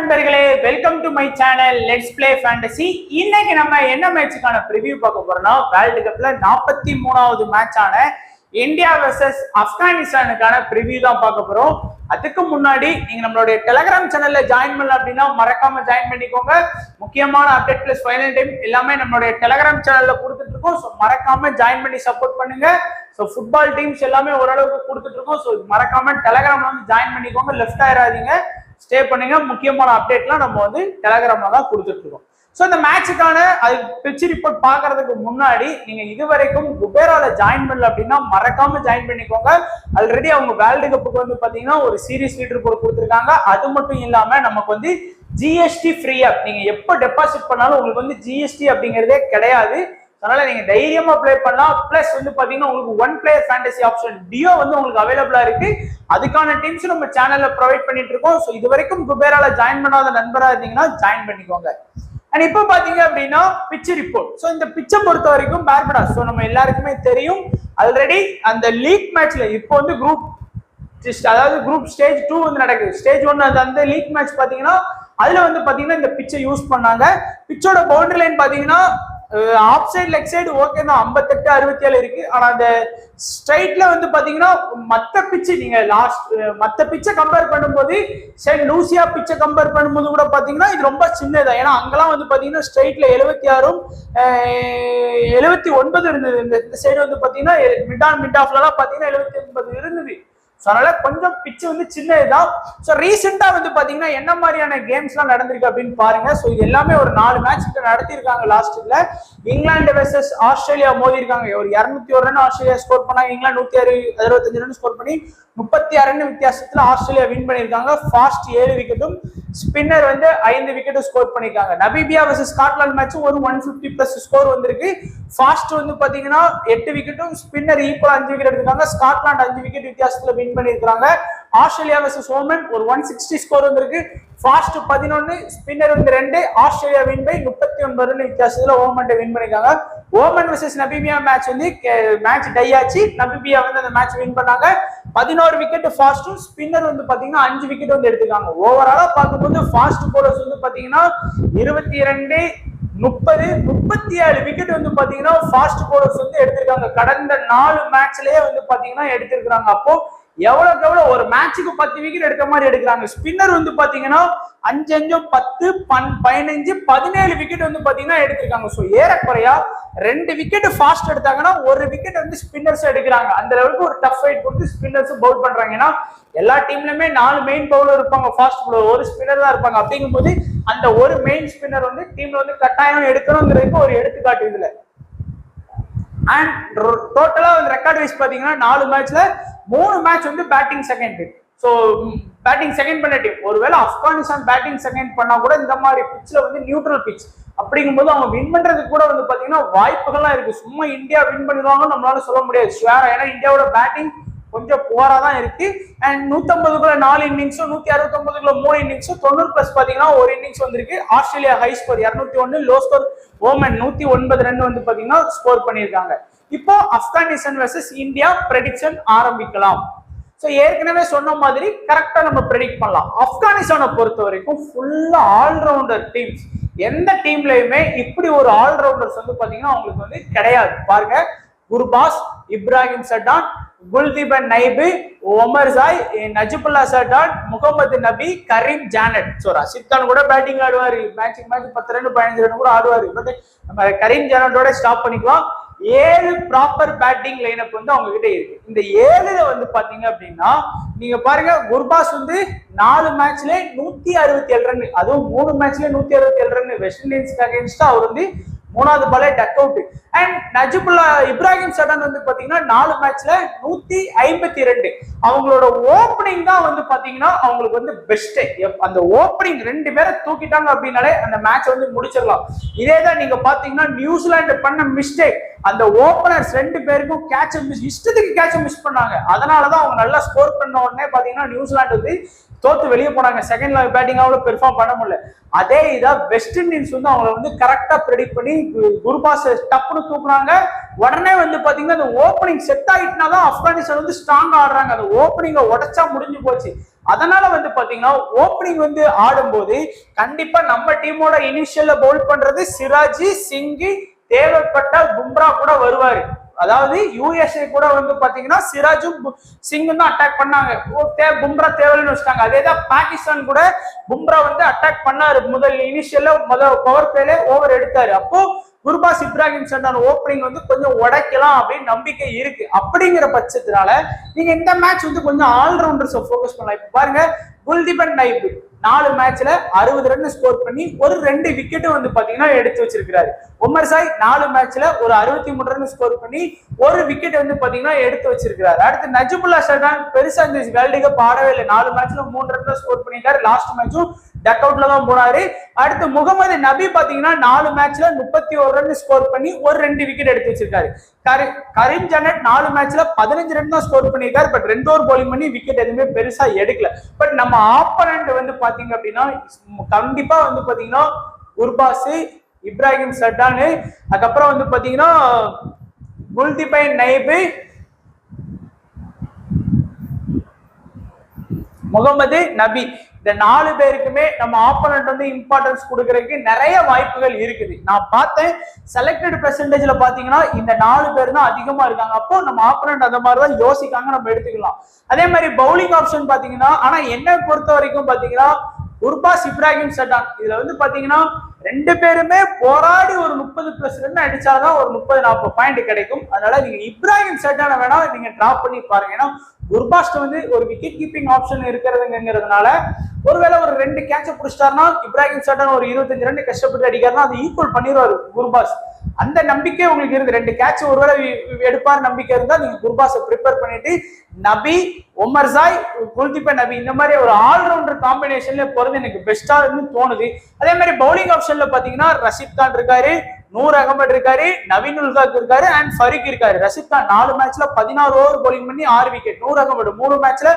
நண்பர்களே, welcome to my channel let's play fantasy. இன்னைக்கு நம்ம என்ன மேட்சுக்கான ப்ரிவியூ பார்க்க போறோம்னா, வேர்ல்டு கப்ல 43வது மேட்சான இந்தியா வெர்சஸ் ஆப்கானிஸ்தானுக்கான ப்ரிவியூ தான் பார்க்க போறோம். அதுக்கு முன்னாடி நீங்க நம்மளுடைய டெலிகிராம் சேனல்ல ஜாயின் பண்ணல அப்படின்னா மறக்காம ஜாயின் பண்ணிக்கோங்க. முக்கியமான அப்டேட் பிளஸ் ஃபைனல் டைம் எல்லாமே நம்மளுடைய டெலிகிராம் சேனல்ல கொடுத்துட்டு இருக்கோம். ஸோ மறக்காம ஜாயின் பண்ணி சப்போர்ட் பண்ணுங்க. ஸோ ஃபுட்பால் டீம்ஸ் எல்லாமே ஓரளவுக்கு கொடுத்துட்டு இருக்கோம். ஸோ மறக்காம டெலிகிராம்ல வந்து ஜாயின் பண்ணிக்கோங்க. லெஃப்ட் ஆயிடாதீங்க, ஸ்டே பண்ணுங்க. முக்கியமான அப்டேட்லாம் நம்ம வந்து டெலிகிராம்ல தான் கொடுத்துட்டு இருக்கோம். ஸோ இந்த மேட்சுக்கான அது பிச் ரிப்போர்ட் பார்க்கறதுக்கு முன்னாடி நீங்க இதுவரைக்கும் குபேரால ஜாயின் பண்ணல அப்படின்னா மறக்காம ஜாயின் பண்ணிக்கோங்க. ஆல்ரெடி அவங்க வேர்ல்டு கப்புக்கு வந்து பாத்தீங்கன்னா ஒரு சீரியஸ் லீட் ரிப்போர்ட் கொடுத்துருக்காங்க. அது மட்டும் இல்லாம நமக்கு வந்து ஜிஎஸ்டி ஃப்ரீ ஆப், நீங்க எப்போ டெபாசிட் பண்ணாலும் உங்களுக்கு வந்து ஜிஎஸ்டி அப்படிங்கிறதே கிடையாது. அதனால நீங்க தைரியமா ப்ளே பண்ணலாம். பிளஸ் வந்து பாத்தீங்கன்னா உங்களுக்கு ஒன் பிளேயர் ஃபேண்டசி ஆப்ஷன் டியோ வந்து உங்களுக்கு அவைலபிளா இருக்கு. அதுக்கான டீம்ஸ் நம்ம சேனல்ல ப்ரொவைட் பண்ணிட்டு இருக்கோம். ஸோ இது வரைக்கும் குபேரால ஜாயின் பண்ணாத நண்பரா இருந்தீங்கன்னா ஜாயின் பண்ணிக்கோங்க. அண்ட் இப்போ பாத்தீங்க அப்படின்னா பிச் ரிப்போர்ட். ஸோ இந்த பிச்சை பொறுத்த வரைக்கும் பார்படாஸ், ஸோ நம்ம எல்லாருக்குமே தெரியும் ஆல்ரெடி அந்த லீக் மேட்ச்ல இப்போ வந்து குரூப் ஸ்டேஜ் 2 வந்து நடக்குது. ஸ்டேஜ் 1 அந்த லீக் மேட்ச் பாத்தீங்கன்னா அதுல வந்து பாத்தீங்கன்னா இந்த பிச்சை யூஸ் பண்ணாங்க. பிச்சோட பவுண்டரி லைன் பாத்தீங்கன்னா off side leg side okay தான், 58 67 இருக்கு. ஆனா அந்த ஸ்ட்ரைட்ல வந்து பாத்தீங்கன்னா மத்த பிச்சு நீங்க மத்த பிச்சை கம்பேர் பண்ணும்போது செயின்ட் லூசியா பிச்சை கம்பேர் பண்ணும்போது கூட பாத்தீங்கன்னா இது ரொம்ப சின்னதா. ஏன்னா அங்கெல்லாம் வந்து பாத்தீங்கன்னா ஸ்ட்ரைட்ல 76 79 இருந்தது. இந்த சைடு வந்து பாத்தீங்கன்னா மிட் ஆஃப்லாம் பாத்தீங்கன்னா 79 இருந்தது. அதனால கொஞ்சம் பிச்சு வந்து சின்னதுதான். ஸோ ரீசெண்டா வந்து பாத்தீங்கன்னா என்ன மாதிரியான கேம்ஸ் எல்லாம் நடந்திருக்கு அப்படின்னு பாருங்க. ஸோ இது எல்லாமே ஒரு 4 மேட்ச் நடத்திருக்காங்க. லாஸ்ட்ல இங்கிலாந்து வெர்சஸ் ஆஸ்திரேலியா மோதி இருக்காங்க. ஒரு 201 ரன் ஆஸ்திரேலியா ஸ்கோர் பண்ணாங்க. இங்கிலாந்து 165 ரன் ஸ்கோர் பண்ணி 36 ரன் வித்தியாசத்துல ஆஸ்திரேலியா வின் பண்ணிருக்காங்க. ஃபாஸ்ட் 7 விக்கெட்டும் ஸ்பின்னர் வந்து 5 விக்கெட்டும் ஸ்கோர் பண்ணிருக்காங்க. நமீபியா வெர்சஸ் ஸ்காட்லாந்து மேட்ச் ஒரு 150 பிளஸ் ஸ்கோர் வந்திருக்கு. ஃபாஸ்ட் வந்து பாத்தீங்கன்னா 8 விக்கெட்டும் ஸ்பின்னர் ஈக்குவல் 5 விக்கெட் எடுத்திருக்காங்க. ஸ்காட்லாந்து 5 விக்கெட் வித்தியாசத்துல வின் பண்ணிருக்காங்க. ஆஸ்திரேலியா வெர்சஸ் ஓமன் ஒரு 160 ஸ்கோர் வந்திருக்கு. ஃபாஸ்ட் 11, ஸ்பின்னர் வந்து 2. ஆஸ்திரேலியா வின் பை 39 ரன் வித்தியாசத்துல ஓமன் வின் பண்ணிருக்காங்க. ஓமன் வெர்சஸ் நமீபியா மேட்ச் வந்து மேட்ச் டை ஆச்சு. நமீபியா வந்து அந்த மேட்ச் வின் பண்ணாங்க. 11 விக்கெட் ஃபாஸ்டும் ஸ்பின்னர் வந்து பாத்தீங்கன்னா 5 விக்கெட் வந்து எடுத்துக்காங்க. ஓவராலா பார்க்கும்போது ஃபாஸ்ட் போலர்ஸ் வந்து பாத்தீங்கன்னா 22 30 37 விக்கெட் வந்து பாத்தீங்கன்னா ஃபாஸ்ட் போலர்ஸ் வந்து எடுத்திருக்காங்க. கடந்த 4 மேட்ச்லயே வந்து பாத்தீங்கன்னா எடுத்திருக்காங்க. அப்போ எவ்வளவுக்கு எவ்வளவு ஒரு மேட்சுக்கு 10 விக்கெட் எடுக்க மாதிரி எடுக்கிறாங்க. ஸ்பின்னர் வந்து பாத்தீங்கன்னா 5 10 15 17 விக்கெட் வந்து பாத்தீங்கன்னா எடுத்திருக்காங்க. ஸோ ஏறக்குறையா 2 விக்கெட் ஃபாஸ்ட் எடுத்தாங்கன்னா 1 விக்கெட் வந்து ஸ்பின்னர்ஸ் எடுக்கிறாங்க. அந்த அளவுக்கு ஒரு டஃப் ஃபைட் கொடுத்து ஸ்பின்னர்ஸ் பவுல் பண்றாங்க. ஏன்னா எல்லா டீம்லயுமே 4 மெயின் பவுலர் இருப்பாங்க, ஃபாஸ்ட் பவுலர் ஒரு ஸ்பின்னர் தான் இருப்பாங்க. அப்படிங்கும்போது அந்த ஒரு மெயின் ஸ்பின்னர் வந்து டீம்ல வந்து கட்டாயம் எடுக்கணுங்கிறதுக்கு ஒரு எடுத்துக்காட்டு இதுல. அண்ட் டோட்டலா வந்து ரெக்கார்ட் வைஸ் பாத்தீங்கன்னா 4 மேட்ச்ல 3 மேட்ச் வந்து batting second. So batting second பண்ண டீம். ஒருவேளை ஆப்கானிஸ்தான் பேட்டிங் செகண்ட் பண்ணா கூட இந்த மாதிரி பிச்ல வந்து நியூட்ரல் பிச் அப்படிங்கும்போது அவங்க வின் பண்றதுக்கு கூட வந்து பாத்தீங்கன்னா வாய்ப்புகள்லாம் இருக்கு. சும்மா இந்தியா வின் பண்ணிடுவாங்கன்னு நம்மளால சொல்ல முடியாது ஷுவரா. ஏன்னா இந்தியாவோட பேட்டிங் கொஞ்சம் புவரா தான் இருக்கு. அண்ட் 150க்குள்ள 4 இன்னிங்ஸும் 169க்குள்ள 3 இன்னிங்ஸும் 90 பிளஸ் பாத்தீங்கன்னா ஒரு இன்னிங்ஸ் வந்திருக்கு. Australia high score 201, low score Oman 109 run வந்து பாத்தீங்கன்னா ஸ்கோர் பண்ணியிருக்காங்க. இப்போ ஆப்கானிஸ்தான் வெர்சஸ் இந்தியா ப்ரெடிக்ஷன் ஆரம்பிக்கலாம். ஸோ ஏற்கனவே சொன்ன மாதிரி கரெக்டா நம்ம ப்ரெடிக்ட் பண்ணலாம். ஆப்கானிஸ்தானை பொறுத்த வரைக்கும் ஃபுல்லா ஆல்ரவுண்டர் டீம்ஸ். எந்த டீம்லயுமே இப்படி ஒரு ஆல்ரவுண்டர்ஸ் வந்து பாத்தீங்கன்னா அவங்களுக்கு வந்து கிடையாது. பாருங்க, குர்பாஸ், இப்ராஹிம் சட்டான், குல்தீபன் நைபு, ஒமர் ஜாய், நஜிபுல்லா சட்டான், முகமது நபி, கரீம் ஜானட். ஸோ ரஷித் கான் கூட பேட்டிங் ஆடுவாரு. மேட்ச் 10 ரன் 15 ரன் கூட ஆடுவாரு. பட் நம்ம கரீம் ஜானட்டோட ஸ்டாப் பண்ணிக்கலாம். 7 ப்ராப்பர் பேட்டிங் லைனப் வந்து அவங்க கிட்ட இருக்கு. இந்த 7ல வந்து பாத்தீங்க அப்படின்னா நீங்க பாருங்க, குர்பாஸ் வந்து 4 மேட்ச்ல 167 ரன், அதுவும் 3 மேட்ச்ல 167 ரன். வெஸ்ட் இண்டீஸ்க்கு அகைன்ஸ்டா அவர் வந்து 3வது பாலே duck out. And Najibullah Ibrahim Zadran வந்து பாத்தீங்கன்னா 4 மேட்ச்ல 152. அவங்களோட ஓப்பனிங் தான் வந்து பாத்தீங்கன்னா அவங்களுக்கு வந்து பெஸ்ட். அந்த ஓப்பனிங் 2 பேரை தூக்கிட்டாங்க அப்படின்னாலே அந்த மேட்ச் வந்து முடிச்சிடலாம். இதேதான் நீங்க பாத்தீங்கன்னா நியூசிலாந்து பண்ண மிஸ்டேக். அந்த ஓப்பனர்ஸ் 2 பேருக்கும் இஷ்டத்துக்கு கேட்ச மிஸ் பண்ணாங்க. அதனாலதான் அவங்க நல்லா ஸ்கோர் பண்ண உடனே பாத்தீங்கன்னா நியூசிலாந்து வந்து தோத்து வெளியே போனாங்க. செகண்ட் பேட்டிங் அவ்வளவு பெர்ஃபார்ம் பண்ண முடியல. அதே இதா வெஸ்ட் இண்டீஸ் வந்து அவங்களை வந்து கரெக்டா ப்ரெடிக்ட் பண்ணி குர்பாஸ் டப்புன்னு தூக்குனாங்க. உடனே வந்து பாத்தீங்கன்னா அந்த ஓப்பனிங் செட் ஆயிட்டுனா தான் ஆப்கானிஸ்தான் வந்து ஸ்ட்ராங்கா ஆடுறாங்க. அந்த ஓப்பனிங்க உடைச்சா முடிஞ்சு போச்சு. அதனால வந்து பாத்தீங்கன்னா ஓப்பனிங் வந்து ஆடும்போது கண்டிப்பா நம்ம டீமோட இனிஷியல்ல பவுல் பண்றது சிராஜ், சிங், தேவைப்பட்ட பும்ரா கூட வருவாரு. அதாவது யூஎஸ்ஏ கூட வந்து பாத்தீங்கன்னா சிராஜும் சிங்கும் தான் அட்டாக் பண்ணாங்க. பும்ரா தேவைன்னு வச்சுட்டாங்க. அதேதான் பாகிஸ்தான் கூட பும்ரா வந்து அட்டாக் பண்ணாரு. முதல் இனிஷியல்ல பவர் பிளேல ஓவர் எடுத்தாரு. அப்போ குர்பாஸ் இப்ராஹிம் சண்டான் ஓப்பனிங் வந்து கொஞ்சம் உடைக்கலாம் அப்படின்னு நம்பிக்கை இருக்கு. அப்படிங்கிற பட்சத்தினால நீங்க இந்த மேட்ச் வந்து கொஞ்சம் ஆல்ரவுண்டர்ஸ் ஃபோக்கஸ் பண்ணலாம். இப்ப பாருங்க, குல்தீப் நைப் 4 மேட்ச்ல 60 ரன் ஸ்கோர் பண்ணி ஒரு 2 விக்கெட் வந்து பாத்தீங்கன்னா எடுத்து வச்சிருக்காரு. உமர் சாய் 4 மேட்ச்ல ஒரு 63 ரன் ஸ்கோர் பண்ணி ஒரு விக்கெட் வந்து பாத்தீங்கன்னா எடுத்து வச்சிருக்காரு. அடுத்து நஜிபுல்லா சர்டான் பெருசா இந்த வேர்ல்டு கப் ஆடவே இல்லை. 4 மேட்ச்ல 3 ரன் ஸ்கோர் பண்ணிருக்காரு. லாஸ்ட் மேட்சும் டக் அவுட்ல தான் போனாரு. அடுத்து முகமது நபி பாத்தீங்கன்னா 4 மேட்ச்ல 31 ரன் ஸ்கோர் பண்ணி ஒரு 2 விக்கெட் எடுத்து வச்சிருக்காரு. கரீம் ஜன்னட் 4 மேட்ச்ல 15 ரன் தான் ஸ்கோர் பண்ணிருக்காரு. பட் 2 ஓவர் பவுலிங் பண்ணி விக்கெட் எதுவுமே பெருசா எடுக்கல. பட் நம்ம ஆப்பனண்ட் வந்து பாத்தீங்க அப்படின்னா கண்டிப்பா வந்து பாத்தீங்கன்னா குர்பாஸ், இப்ராஹிம் சர்டான், அதுக்கப்புறம் வந்து பாத்தீங்கன்னா குல்தீப் நைப், முகமது நபி, இந்த 4 பேருக்குமே நம்ம ஆப்போனன்ட் வந்து இம்பார்ட்டன்ஸ் கொடுக்கறதுக்கு நிறைய வாய்ப்புகள் இருக்குது. நான் பார்த்தேன் செலக்டட் பெர்சன்டேஜ்ல பாத்தீங்கன்னா இந்த 4 பேர் தான் அதிகமா இருக்காங்க. அப்போ நம்ம ஆப்போனன்ட் அந்த மாதிரி தான் யோசிக்காங்க, நம்ம எடுத்துக்கலாம். அதே மாதிரி பவுலிங் ஆப்ஷன் பாத்தீங்கன்னா, ஆனா என்ன பொறுத்த வரைக்கும் பாத்தீங்கன்னா குர்பாஸ், இப்ராஹிம் சர்டான் இதுல வந்து பாத்தீங்கன்னா 2 பேருமே போராடி ஒரு 30+ ரன் அடிச்சாதான் ஒரு 30-40 பாயிண்ட் கிடைக்கும். அதனால நீங்க இப்ராஹிம் சர்டானை வேணா நீங்க டிராப் பண்ணி பாருங்க. ஏன்னா குர்பாஸ்ட் வந்து ஒரு விக்கெட் கீப்பிங் ஆப்ஷன் இருக்கிறதுங்கிறதுனால ஒருவேளை ஒரு 2 கேட்ச பிடிச்சிட்டாருன்னா இப்ராஹிம் சர்டான் ஒரு 25 ரன் கஷ்டப்பட்டு அடிக்காருன்னா அதை ஈக்குவல் பண்ணிடுவாரு குர்பாஸ். அந்த நம்பிக்கை உங்களுக்கு இருக்கு. 2 கேட்ச் ஒருவேளை எடுப்பார் நம்பிக்கை இருந்தா நீங்க குர்பாஸை ப்ரிப்பேர் பண்ணிட்டு நபி, உமர் சாய், குல்தீப் நபி இந்த மாதிரி ஒரு ஆல்ரவுண்டர் காம்பினேஷன்ல போறது எனக்கு பெஸ்டா இருந்து தோணுது. அதே மாதிரி பவுலிங் ஆப்ஷன்ல பாத்தீங்கன்னா ரஷீத் கான் இருக்காரு, நூர் அகமது இருக்காரு, நவீன் உல் ஹக் இருக்காரு அண்ட் ஃபரீக் இருக்காரு. ரஷீத் கான் 4 மேட்ச்ல 16 ஓவர் பவுலிங் பண்ணி 6 விக்கெட். நூர் அகமது 3 மேட்ச்ல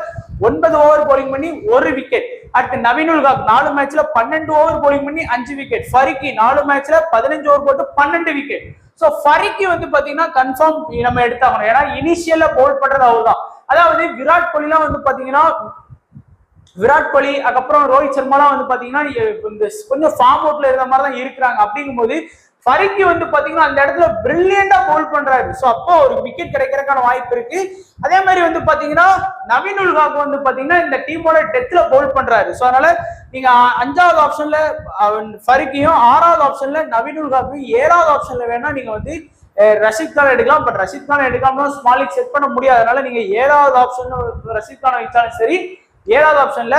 9 ஓவர் பவுலிங் பண்ணி 1 விக்கெட். அடுத்து நவீன் உல் ஹக் 4 மேட்ச்ல 12 ஓவர் பவுலிங் பண்ணி 5 விக்கெட். ஃபரீக் 4 மேட்ச்ல 15 ஓவர் போட்டு 12 விக்கெட். சோ ஃபரீக் வந்து பாத்தீங்கன்னா கன்ஃபார்ம் நம்ம எடுத்தாகணும். ஏன்னா இனிஷியல்ல பவுல் பண்றது அவர்தான். அதாவது விராட் கோலிலாம் வந்து பாத்தீங்கன்னா விராட் கோலி அதுக்கப்புறம் ரோஹித் சர்மாலாம் வந்து பாத்தீங்கன்னா கொஞ்சம் ஃபார்ம் அவுட்ல இருந்த மாதிரி தான் இருக்கிறாங்க. அப்படிங்கும்போது ஃபரீக் வந்து பாத்தீங்கன்னா அந்த இடத்துல பிரில்லியண்டா பவுல் பண்றாரு. சோ அப்போ ஒரு விக்கெட் கிடைக்கிறதுக்கான வாய்ப்பு இருக்கு. அதே மாதிரி வந்து பாத்தீங்கன்னா நவீன் உல் ஹக் வந்து பாத்தீங்கன்னா இந்த டீமோட டெத்ல பவுல் பண்றாரு. சோ அதனால நீங்க 5வது ஆப்ஷன்ல ஃபரீக்கையும் 6வது ஆப்ஷன்ல நவீன் உல் ஹக் 7வது ஆப்ஷன்ல வேணா நீங்க வந்து ரஷீத் கான் எடுக்கலாம். பட் ரஷீத் கான் எடுக்காம ஸ்மாலிக் செட் பண்ண முடியாது. அதனால நீங்க 7வது ஆப்ஷன் ரஷீத் கானை வச்சாலும் சரி, 7வது ஆப்ஷன்ல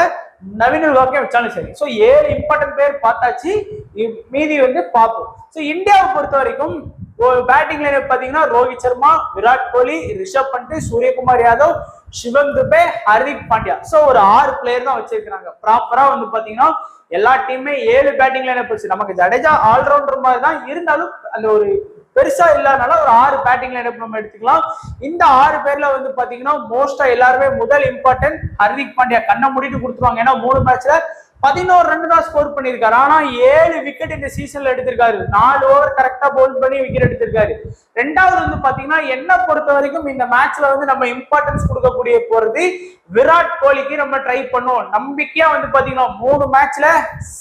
நவீன் உல் ஹக்கை வச்சாலும் சரி. ஸோ 7 இம்பார்ட்டன்ட் பேர் பார்த்தாச்சு, மீதி வந்து பார்ப்போம். ஸோ இந்தியாவை பொறுத்த வரைக்கும் பேட்டிங் லைன் பாத்தீங்கன்னா ரோஹித் சர்மா, விராட் கோலி, ரிஷப் பண்ட், சூரியகுமார் யாதவ், சிவம் துபே, ஹர்திக் பாண்டியா. ஸோ ஒரு 6 பிளேயர் தான் வச்சிருக்காங்க. ப்ராப்பரா வந்து பாத்தீங்கன்னா எல்லா டீமுமே 7 பேட்டிங் லைனை போச்சு. நமக்கு ஜடேஜா ஆல்ரவுண்டர் மாதிரி தான் இருந்தாலும் அந்த ஒரு பெருசா இல்லாதனால ஒரு 6 பேட்டிங் லைனப் நம்ம எடுத்துக்கலாம். இந்த 6 பேர்ல வந்து பாத்தீங்கன்னா மோஸ்டா எல்லாருமே முதல் இம்பார்ட்டன்ட் ஹர்திக் பாண்டியா கண்ணை மூடிட்டு கொடுத்துருவாங்க. ஏன்னா 3 மேட்ச்ல 11 ரன் தான் ஸ்கோர் பண்ணிருக்காரு. ஆனா 7 விக்கெட் இந்த சீசன்ல எடுத்திருக்காரு. 4 ஓவர் கரெக்டா பவுல் பண்ணி விக்கெட் எடுத்திருக்காரு. 2வது வந்து பாத்தீங்கன்னா என்ன பொறுத்த வரைக்கும் இந்த மேட்ச்ல வந்து நம்ம இம்பார்ட்டன்ஸ் கொடுக்கக்கூடிய போறது விராட் கோலிக்கு நம்ம ட்ரை பண்ணுவோம். நம்பிக்கையா வந்து பாத்தீங்கன்னா 3 மேட்ச்ல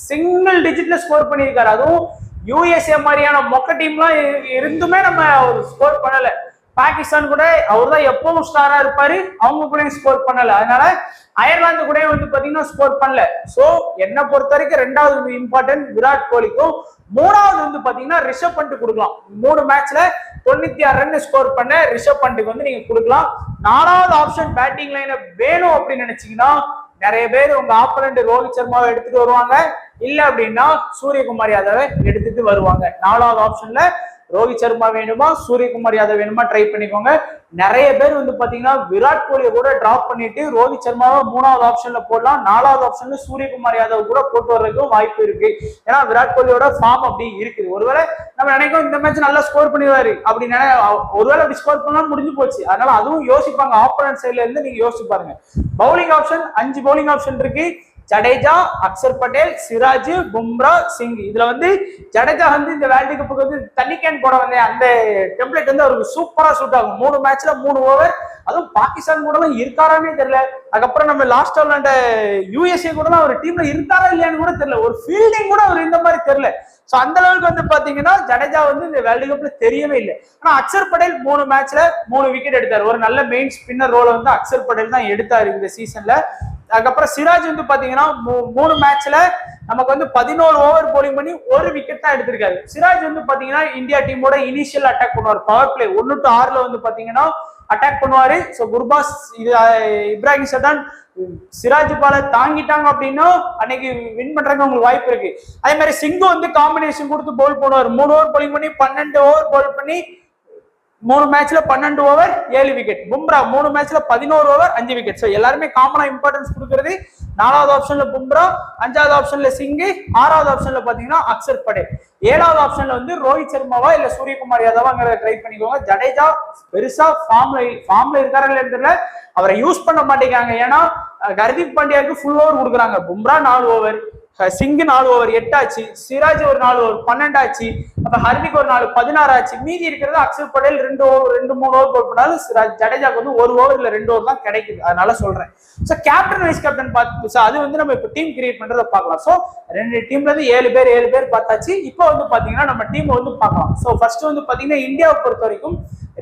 சிங்கிள் டிஜிட்ல ஸ்கோர் பண்ணிருக்காரு. அதுவும் யூஎஸ்ஏ மாதிரியான மொக்க டீம்லாம் இருந்துமே நம்ம ஸ்கோர் பண்ணல. பாகிஸ்தான் கூட அவர் தான் எப்பவும் ஸ்டாரா இருப்பாரு, அவங்க கூட ஸ்கோர் பண்ணல. அதனால அயர்லாந்து கூட வந்து பாத்தீங்கன்னா ஸ்கோர் பண்ணல. சோ என்ன பொறுத்த வரைக்கும் 2வது இம்பார்ட்டன்ட் விராட் கோலிக்கும், 3வது வந்து பாத்தீங்கன்னா ரிஷப் பண்ட் கொடுக்கலாம். 3 மேட்ச்ல 96 ரன் ஸ்கோர் பண்ண ரிஷப் பண்ட்டுக்கு வந்து நீங்க கொடுக்கலாம். 4வது ஆப்ஷன் பேட்டிங் லைனை வேணும் அப்படின்னு நினைச்சீங்கன்னா நிறைய பேர் உங்க ஆப்பனண்ட் ரோஹித் சர்மாவை எடுத்துட்டு வருவாங்க, இல்ல அப்படின்னா சூரியகுமார் யாதவை எடுத்துட்டு வருவாங்க. 4வது ஆப்ஷன்ல ரோஹித் சர்மா வேணுமா, சூரியகுமார் யாதவ் வேணுமா ட்ரை பண்ணிக்கோங்க. நிறைய பேர் வந்து பாத்தீங்கன்னா விராட் கோலியை கூட டிராப் பண்ணிட்டு ரோஹித் சர்மாவை 3வது ஆப்ஷன்ல போடலாம். 4வது ஆப்ஷன்ல சூரியகுமார் யாதவ் கூட போட்டு வர்றதுக்கும் வாய்ப்பு இருக்கு. ஏன்னா விராட் கோலியோட ஃபார்ம் அப்படி இருக்குது. ஒருவேளை நம்ம நினைக்கும் இந்த மேட்ச் நல்லா ஸ்கோர் பண்ணிடுவாரு அப்படின்னு ஒருவேளை அப்படி ஸ்கோர் பண்ணாலும் முடிஞ்சு போச்சு. அதனால அதுவும் யோசிப்பாங்க. ஆப்போனன்ட் சைட்ல இருந்து நீங்க யோசிச்சு பாருங்க. பவுலிங் ஆப்ஷன் 5 பவுலிங் ஆப்ஷன் இருக்கு. ஜடேஜா, அக்சர் பட்டேல், சிராஜ், பும்ரா, சிங். இதுல வந்து ஜடேஜா வந்து இந்த வேர்ல்டு கப்புக்கு வந்து தண்ணி கேன் போட வந்தேன் அந்த டெம்ப்ளேட் வந்து அவருக்கு சூப்பரா சூட் ஆகும். 3 மேட்ச்ல 3 ஓவர், அதுவும் பாகிஸ்தான் கூட எல்லாம் இருக்காரானே தெரியல. அதுக்கப்புறம் நம்ம லாஸ்ட் விளையாண்ட யூஎஸ்ஏ கூட அவர் டீம்ல இருக்காரா இல்லையான்னு கூட தெரியல. ஒரு ஃபீல்டிங் கூட அவர் இந்த மாதிரி தெரியல. சோ அந்த அளவுக்கு வந்து பாத்தீங்கன்னா ஜடேஜா வந்து இந்த வேர்ல்டு கப்ல தெரியவே இல்லை. ஆனா அக்சர் பட்டேல் 3 மேட்ச்ல 3 விக்கெட் எடுத்தார். ஒரு நல்ல மெயின் ஸ்பின்னர் ரோலை வந்து அக்சர் பட்டேல் தான் எடுத்தாரு இந்த சீசன்ல. அதுக்கப்புறம் சிராஜ் வந்து பாத்தீங்கன்னா 3 மேட்ச்ல நமக்கு வந்து 11 ஓவர் போலிங் பண்ணி 1 விக்கெட் தான் எடுத்திருக்காரு. சிராஜ் வந்து பாத்தீங்கன்னா இந்தியா டீமோட இனிஷியல் அட்டாக் பண்ணுவார். பவர் பிளே 1 to 6ல வந்து பாத்தீங்கன்னா அட்டாக் பண்ணுவாரு. சோ குர்பாஸ் இது இப்ராஹிம் சட்டான் சிராஜ் பால தாங்கிட்டாங்க அப்படின்னா அன்னைக்கு வின் பண்றதுக்கு உங்களுக்கு வாய்ப்பு இருக்கு. அதே மாதிரி சிங்கு வந்து காம்பினேஷன் கொடுத்து பவுல் பண்ணுவார். 3 ஓவர் போலிங் பண்ணி 12 ஓவர் பவுல் பண்ணி 3 மேட்ச்ல 12 ஓவர் 7 விக்கெட். பும்ரா 3 மேட்ச்ல 11 ஓவர் 5 விக்கெட். சோ எல்லாருமே காமனா இம்பார்ட்டன்ஸ் கொடுக்கிறது 4வது ஆப்ஷன்ல பும்ரா, 5வது ஆப்ஷன்ல சிங், 6வது ஆப்ஷன்ல பாத்தீங்கன்னா அக்சர் பட்டேல், 7வது ஆப்ஷன்ல வந்து ரோஹித் சர்மாவா இல்ல சூரியகுமார் யாதவாங்கிறத ட்ரை பண்ணிக்கோங்க. ஜடேஜா பெருசா ஃபார்ம்ல இருக்காருன்னு தெரியல, அவரை யூஸ் பண்ண மாட்டேங்கிறாங்க. ஏன்னா ஹர்திக் பாண்டியாவுக்கு ஃபுல் ஓவர் கொடுக்குறாங்க. பும்ரா 4 ஓவர், சிங் 4 ஓவர் 8 ஆச்சு, சிராஜ் ஒரு 4 ஓவர் 12 ஆச்சு, அப்ப ஹர்திக் ஒரு 4 16 ஆச்சு. மீதி இருக்கிறது Axar Patel 2 over 2-3 over boat பண்ணாலும் ஜடேஜாக்கு வந்து 1 ஓவர் இல்ல 2 ஓவர் தான் கிடைக்குது. அதனால சொல்றேன். சோ கேப்டன் வைஸ் கேப்டன் பார்த்து அது வந்து நம்ம இப்ப டீம் கிரியேட் பண்றத பார்க்கலாம். சோ 2 டீம்ல இருந்து 7 பேர் பார்த்தாச்சு. இப்போ வந்து பாத்தீங்கன்னா நம்ம டீம் வந்து பார்க்கலாம். சோ ஃபர்ஸ்ட் வந்து பாத்தீங்கன்னா இந்தியாவை பொறுத்த வரைக்கும்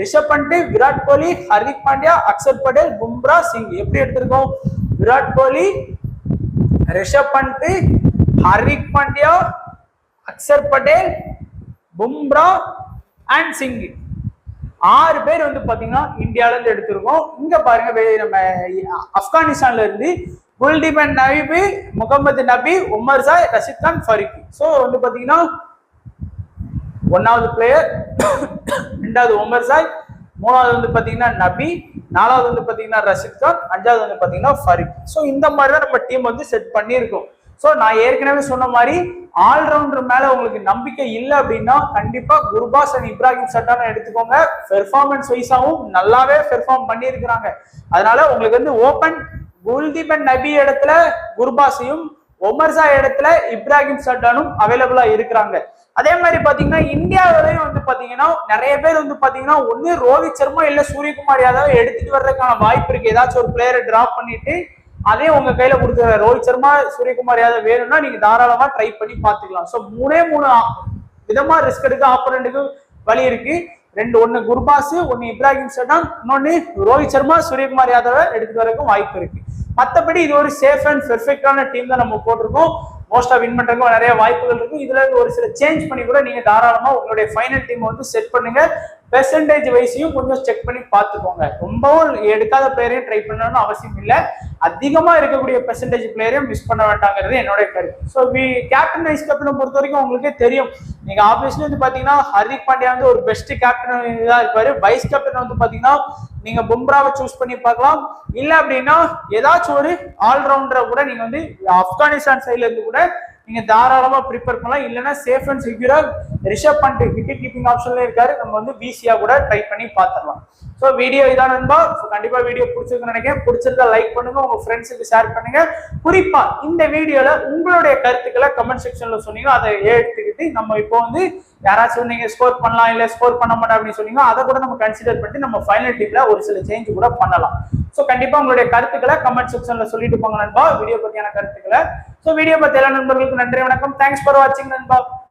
ரிஷப் பண்ட், விராட் கோலி, ஹர்திக் பாண்டியா, அக்சர் பட்டேல், பும்ரா, சிங். எப்படி எடுத்திருக்கோம்? விராட் கோலி, ரிஷப் பண்ட், ஹர்திக் பாண்டியா, அக்சர் பட்டேல், பும்ரா அண்ட் சிங். 6 பேர் வந்து பாத்தீங்கன்னா இந்தியால இருந்து எடுத்திருக்கோம். இங்க பாருங்க நம்ம ஆப்கானிஸ்தான்ல இருந்து குல்தீப் நபி, முகமது நபி, உமர் ஜாய், ரஷித் கான், ஃபரீக். சோ வந்து பாத்தீங்கன்னா 1வது பிளேயர், 2வது உமர் ஜாய், 3வது வந்து பாத்தீங்கன்னா நபி, 4வது வந்து பாத்தீங்கன்னா ரஷித் கான், 5வது வந்து பாத்தீங்கன்னா ஃபரீக். சோ இந்த மாதிரி தான் நம்ம டீம் வந்து செட் பண்ணியிருக்கோம். சோ நான் ஏற்கனவே சொன்ன மாதிரி ஆல்ரவுண்டர் மேல உங்களுக்கு நம்பிக்கை இல்லை அப்படின்னா கண்டிப்பா குர்பாஸ் அண்ட் இப்ராஹிம் சட்டான் எடுத்துக்கோங்க. பெர்ஃபார்மன்ஸ் வைஸாவும் நல்லாவே பெர்ஃபார்ம் பண்ணியிருக்கிறாங்க. அதனால உங்களுக்கு வந்து ஓபன் குல்தீப் நபி இடத்துல குர்பாஸையும், ஒமர்சா இடத்துல இப்ராஹிம் சட்டானும் அவைலபிளா இருக்கிறாங்க. அதே மாதிரி பாத்தீங்கன்னா இந்தியாவிலையும் வந்து பாத்தீங்கன்னா நிறைய பேர் வந்து பாத்தீங்கன்னா ஒண்ணு ரோஹித் சர்மா இல்ல சூரியகுமார் யாதவ் எடுத்துட்டு வர்றதுக்கான வாய்ப்பு இருக்கு. ஏதாச்சும் ஒரு பிளேயரை டிராப் பண்ணிட்டு அதே உங்க கையில கொடுத்துற ரோஹித் சர்மா, சூரியகுமார் யாதவ் வேணும்னா நீங்க தாராளமா ட்ரை பண்ணி பாத்துக்கலாம். சோ 3 விதமா ரிஸ்க் எடுக்க ஆப்போனன்ட்டுக்கு வழி இருக்கு. 1 குர்பாஸ், 1 இப்ராஹிம் சட்டான், இன்னொன்னு ரோஹித் சர்மா, சூரியகுமார் யாதவ எடுத்துட்டு வரக்கும் வாய்ப்பு இருக்கு. மற்றபடி இது ஒரு சேஃப் அண்ட் பெர்ஃபெக்டான டீம் தான் நம்ம போட்டிருக்கோம். மோஸ்டா வின் பண்றதுக்கும் நிறைய வாய்ப்புகள் இருக்கு. இதுல இருந்து ஒரு சில சேஞ்ச் பண்ணி கூட நீங்க தாராளமா உங்களுடைய ஃபைனல் டீம் வந்து செட் பண்ணுங்க. பெர்சன்டேஜ் வைஸையும் கொஞ்சம் செக் பண்ணி பார்த்துக்கோங்க. ரொம்பவும் எடுக்காத பிளேயரையும் ட்ரை பண்ணணும்னு அவசியம் இல்லை. அதிகமா இருக்கக்கூடிய பெர்சன்டேஜ் பிளேயரையும் மிஸ் பண்ண வேண்டாங்கிறது என்னோட கருத்து. ஸோ கேப்டன் வைஸ் கேப்டனை பொறுத்த வரைக்கும் உங்களுக்கே தெரியும். நீங்க ஆப்வியஸ்லி வந்து பாத்தீங்கன்னா ஹர்திக் பாண்டியா வந்து ஒரு பெஸ்ட் கேப்டன் தான் இருப்பாரு. வைஸ் கேப்டன் வந்து பாத்தீங்கன்னா நீங்க பும்ராவை சூஸ் பண்ணி பார்க்கலாம். இல்ல அப்படின்னா ஏதாச்சும் ஒரு ஆல்ரவுண்டரை கூட நீங்க வந்து ஆப்கானிஸ்தான் சைட்ல இருந்து கூட நீங்க தாராளமா ப்ரிப்பேர் பண்ணலாம். இல்லைன்னா சேஃப் அண்ட் செக்யூரா ரிஷப் பண்ட் விக்கெட் கீப்பிங் ஆப்ஷன்ல இருக்காரு. நம்ம வந்து பிசியா கூட ட்ரை பண்ணி பார்த்துடலாம். ஸோ வீடியோ இதான் நண்பா. கண்டிப்பா வீடியோ பிடிச்சிருக்குன்னு நினைக்கிறேன். பிடிச்சிருந்தா லைக் பண்ணுங்க, உங்க ஃப்ரெண்ட்ஸுக்கு ஷேர் பண்ணுங்க. குறிப்பா இந்த வீடியோல உங்களுடைய கருத்துக்களை கமெண்ட் செக்ஷன்ல சொன்னீங்க, அதை எடுத்துக்கிட்டு நம்ம இப்போ வந்து யாராச்சும் நீங்க ஸ்கோர் பண்ணலாம் இல்ல ஸ்கோர் பண்ண மாட்டோம் அப்படின்னு சொன்னீங்க, அதை கூட நம்ம கன்சிடர் பண்ணி நம்ம ஃபைனல் டீம்ல ஒரு சில சேஞ்ச் கூட பண்ணலாம். ஸோ கண்டிப்பா உங்களுடைய கருத்துக்களை கமெண்ட் செக்ஷன்ல சொல்லிட்டு போங்க நண்பா, வீடியோ பத்தியான கருத்துக்களை. ஸோ வீடியோ பத்தி எல்லா நண்பர்களுக்கு நன்றி, வணக்கம். தேங்க்ஸ் ஃபார் வாட்சிங் நண்பா.